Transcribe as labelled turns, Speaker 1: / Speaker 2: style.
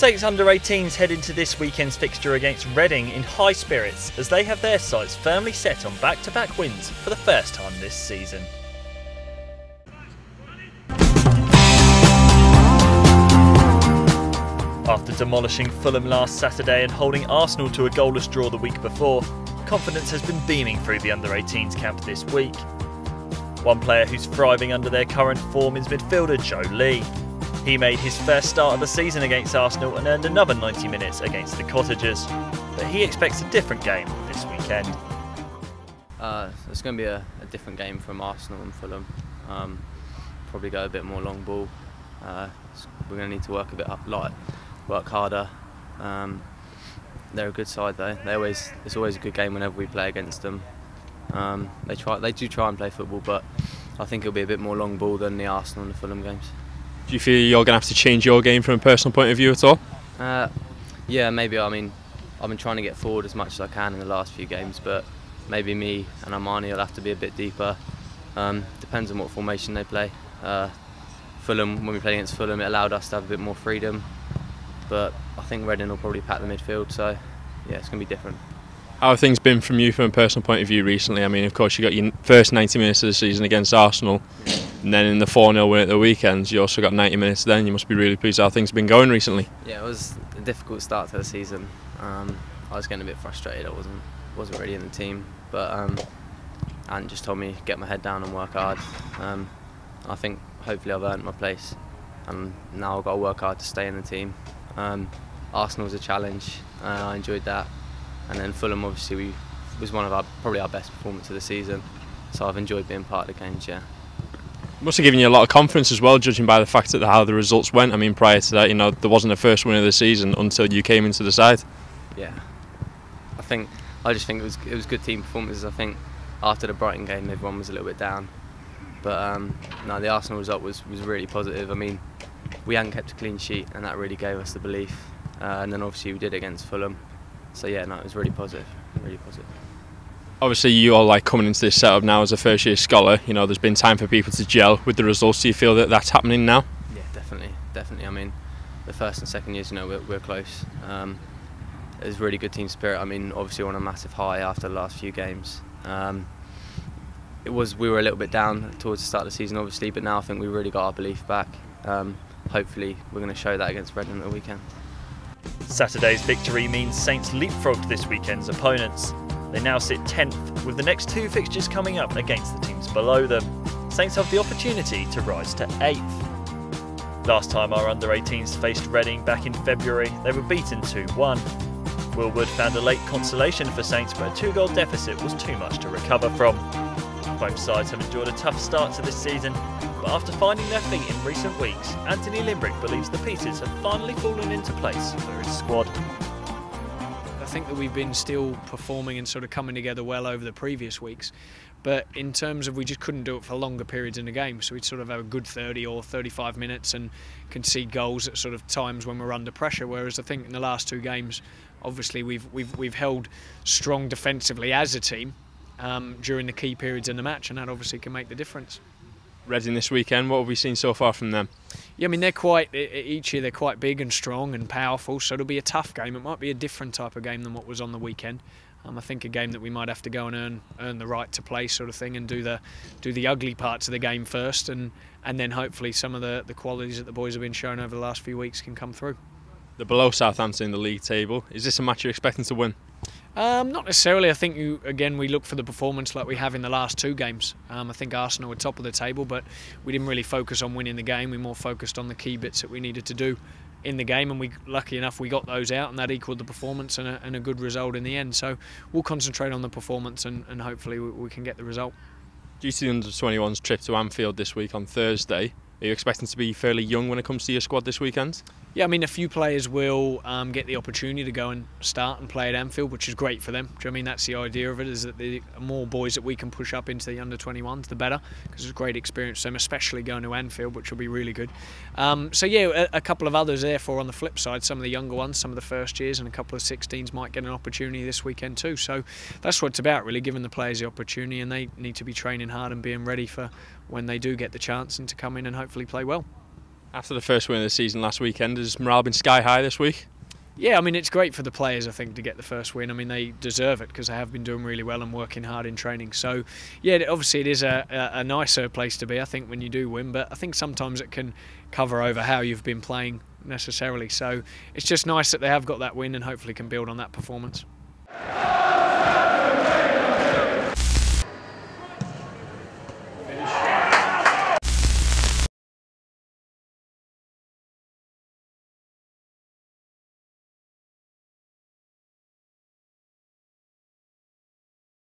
Speaker 1: Saints Under-18s head into this weekend's fixture against Reading in high spirits as they have their sights firmly set on back-to-back wins for the first time this season. After demolishing Fulham last Saturday and holding Arsenal to a goalless draw the week before, confidence has been beaming through the Under-18s camp this week. One player who's thriving under their current form is midfielder Joe Lea. He made his first start of the season against Arsenal and earned another 90 minutes against the Cottagers. But he expects a different game this weekend.
Speaker 2: It's going to be a different game from Arsenal and Fulham. Probably go a bit more long ball. We're going to need to work a bit work harder. They're a good side though. It's always a good game whenever we play against them. They do try and play football, but I think it'll be a bit more long ball than the Arsenal and the Fulham games.
Speaker 3: Do you feel you're going to have to change your game from a personal point of view at all?
Speaker 2: Yeah, maybe. I mean, I've been trying to get forward as much as I can in the last few games, but maybe me and Armani will have to be a bit deeper. Depends on what formation they play. Fulham, when we played against Fulham, it allowed us to have a bit more freedom, but I think Reading will probably pack the midfield, so yeah, it's going to be different.
Speaker 3: How have things been from you from a personal point of view recently? I mean, of course, you got your first 90 minutes of the season against Arsenal, and then in the 4-0 win at the weekend, you also got 90 minutes then. You must be really pleased how things have been going recently. Yeah,
Speaker 2: it was a difficult start to the season. I was getting a bit frustrated. I wasn't really in the team, but Ant just told me to get my head down and work hard. I think hopefully I've earned my place, and now I've got to work hard to stay in the team. Arsenal was a challenge. I enjoyed that. And then Fulham obviously was one of probably our best performances of the season, so I've enjoyed being part of the games. Yeah.
Speaker 3: Must have given you a lot of confidence as well, judging by the fact that how the results went. I mean, prior to that, there wasn't a first win of the season until you came into the side.
Speaker 2: Yeah, I just think it was good team performances. I think after the Brighton game, everyone was a little bit down, but no, the Arsenal result was really positive. I mean, we hadn't kept a clean sheet, and that really gave us the belief. And then obviously we did against Fulham. So yeah, no, it was really positive, really positive.
Speaker 3: Obviously, you're coming into this setup now as a first-year scholar. There's been time for people to gel with the results. Do you feel that that's happening now?
Speaker 2: Yeah, definitely. I mean, the first and second years, we're close. There's really good team spirit. I mean, obviously on a massive high after the last few games. We were a little bit down towards the start of the season, obviously, but now I think we really got our belief back. Hopefully, we're going to show that against Reading at the weekend.
Speaker 1: Saturday's victory means Saints leapfrogged this weekend's opponents. They now sit 10th, with the next two fixtures coming up against the teams below them. Saints have the opportunity to rise to 8th. Last time our Under-18s faced Reading back in February, they were beaten 2-1. Will Wood found a late consolation for Saints, but a 2-goal deficit was too much to recover from. Both sides have enjoyed a tough start to this season, but after finding their feet in recent weeks, Anthony Limbrick believes the pieces have finally fallen into place for his squad.
Speaker 4: I think that we've been still performing and sort of coming together well over the previous weeks, but in terms of we just couldn't do it for longer periods in the game, so we'd sort of have a good 30 or 35 minutes and concede goals at sort of times when we're under pressure, whereas I think in the last two games, obviously we've held strong defensively as a team during the key periods in the match, and that obviously can make the difference.
Speaker 3: Reading this weekend, what have we seen so far from them?
Speaker 4: Yeah, I mean, each year they're quite big and strong and powerful, so it'll be a tough game. It might be a different type of game than what was on the weekend. I think a game that we might have to go and earn the right to play, sort of thing, and do the ugly parts of the game first, and then hopefully some of the qualities that the boys have been showing over the last few weeks can come through.
Speaker 3: They're below Southampton in the league table. Is this a match you're expecting to win?
Speaker 4: Not necessarily. I think we look for the performance like we have in the last two games. I think Arsenal were top of the table, but we didn't really focus on winning the game. We more focused on the key bits that we needed to do in the game, and lucky enough we got those out, and that equalled the performance and a good result in the end. So we'll concentrate on the performance, and hopefully we can get the result.
Speaker 3: Due to the Under-21's trip to Anfield this week on Thursday, are you expecting to be fairly young when it comes to your squad this weekend?
Speaker 4: Yeah, I mean, a few players will get the opportunity to go and start and play at Anfield, which is great for them. Do you know what I mean? That's the idea of it, is that the more boys that we can push up into the Under-21s, the better, because it's a great experience for them, especially going to Anfield, which will be really good. So yeah, a couple of others, therefore, on the flip side, some of the younger ones, some of the first years, and a couple of 16s might get an opportunity this weekend too. So that's what it's about, really, giving the players the opportunity, and they need to be training hard and being ready for when they do get the chance and to come in and hopefully play well.
Speaker 3: After the first win of the season last weekend, has morale been sky high this week?
Speaker 4: Yeah, I mean, it's great for the players, I think, to get the first win. I mean, they deserve it because they have been doing really well and working hard in training. So, yeah, obviously it is a nicer place to be, I think, when you do win. But I think sometimes it can cover over how you've been playing necessarily. So it's just nice that they have got that win and hopefully can build on that performance.